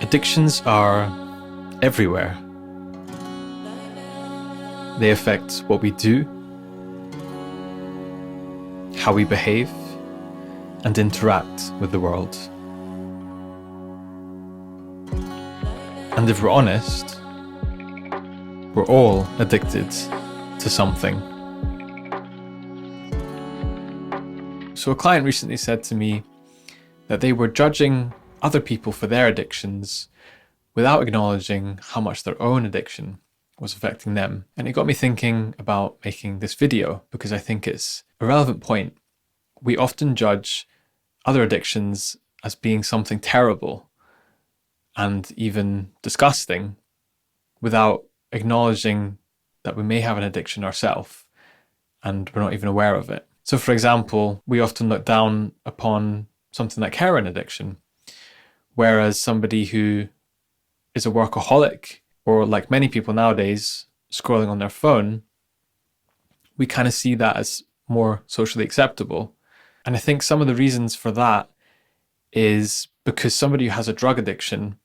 Addictions are everywhere. They affect what we do, how we behave, and interact with the world. And if we're honest, we're all addicted to something. So a client recently said to me that they were judging other people for their addictions without acknowledging how much their own addiction was affecting them. And it got me thinking about making this video because I think it's a relevant point. We often judge other addictions as being something terrible and even disgusting without acknowledging that we may have an addiction ourselves and we're not even aware of it. So for example, we often look down upon something like heroin addiction, whereas somebody who is a workaholic, or like many people nowadays, scrolling on their phone, we kind of see that as more socially acceptable. And I think some of the reasons for that is because somebody who has a drug addiction,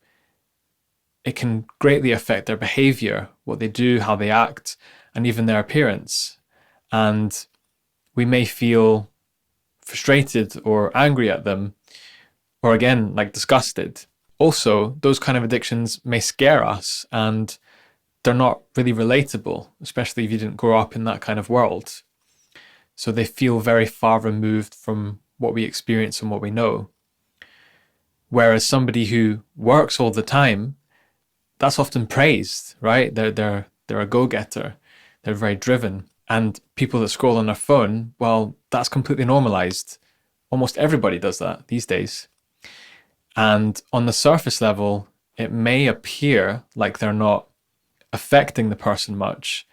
it can greatly affect their behaviour, what they do, how they act, and even their appearance. And we may feel frustrated or angry at them, or again, like disgusted. Also, those kind of addictions may scare us and they're not really relatable, especially if you didn't grow up in that kind of world. So they feel very far removed from what we experience and what we know. Whereas somebody who works all the time, that's often praised, right? They're a go-getter. They're very driven. And people that scroll on their phone, well, that's completely normalized. Almost everybody does that these days. And on the surface level, it may appear like they're not affecting the person much.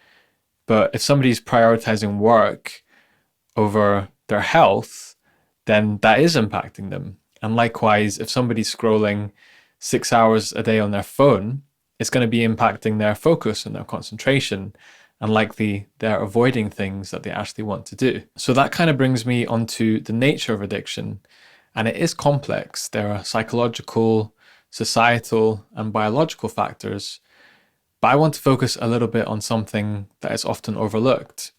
But if somebody's prioritizing work over their health, then that is impacting them. And likewise, if somebody's scrolling 6 hours a day on their phone, it's going to be impacting their focus and their concentration, and likely they're avoiding things that they actually want to do. So that kind of brings me onto the nature of addiction. And it is complex. There are psychological, societal, and biological factors. But I want to focus a little bit on something that is often overlooked.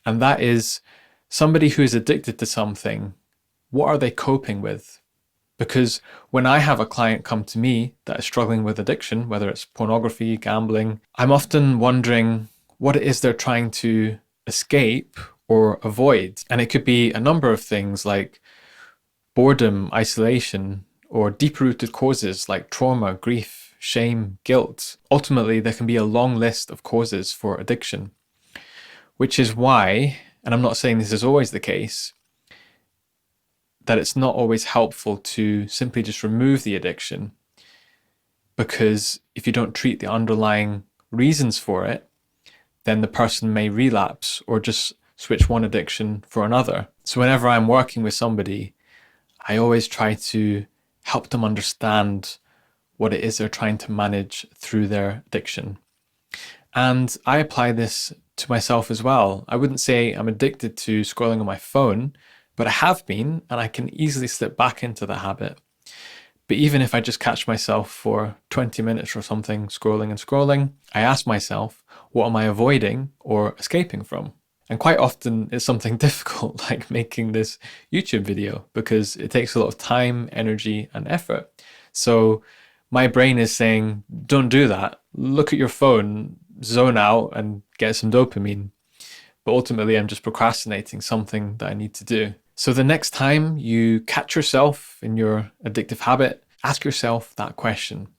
And that is somebody who is addicted to something, what are they coping with? Because when I have a client come to me that is struggling with addiction, whether it's pornography, gambling, I'm often wondering what it is they're trying to escape or avoid. And it could be a number of things like boredom, isolation, or deep-rooted causes like trauma, grief, shame, guilt. Ultimately, there can be a long list of causes for addiction, which is why, and I'm not saying this is always the case, that it's not always helpful to simply just remove the addiction, because if you don't treat the underlying reasons for it, then the person may relapse or just switch one addiction for another. So whenever I'm working with somebody, I always try to help them understand what it is they're trying to manage through their addiction. And I apply this to myself as well. I wouldn't say I'm addicted to scrolling on my phone, but I have been, and I can easily slip back into the habit. But even if I just catch myself for 20 minutes or something scrolling and scrolling, I ask myself, what am I avoiding or escaping from? And quite often it's something difficult, like making this YouTube video, because it takes a lot of time, energy, and effort. So my brain is saying, don't do that. Look at your phone, zone out, and get some dopamine. But ultimately, I'm just procrastinating something that I need to do. So the next time you catch yourself in your addictive habit, ask yourself that question.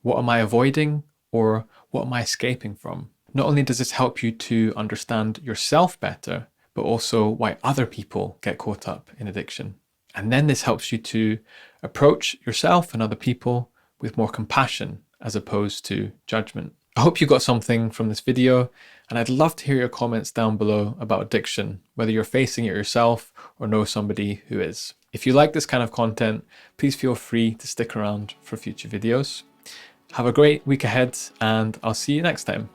What am I avoiding, or what am I escaping from? Not only does this help you to understand yourself better, but also why other people get caught up in addiction. And then this helps you to approach yourself and other people with more compassion as opposed to judgment. I hope you got something from this video, and I'd love to hear your comments down below about addiction, whether you're facing it yourself or know somebody who is. If you like this kind of content, please feel free to stick around for future videos. Have a great week ahead, and I'll see you next time.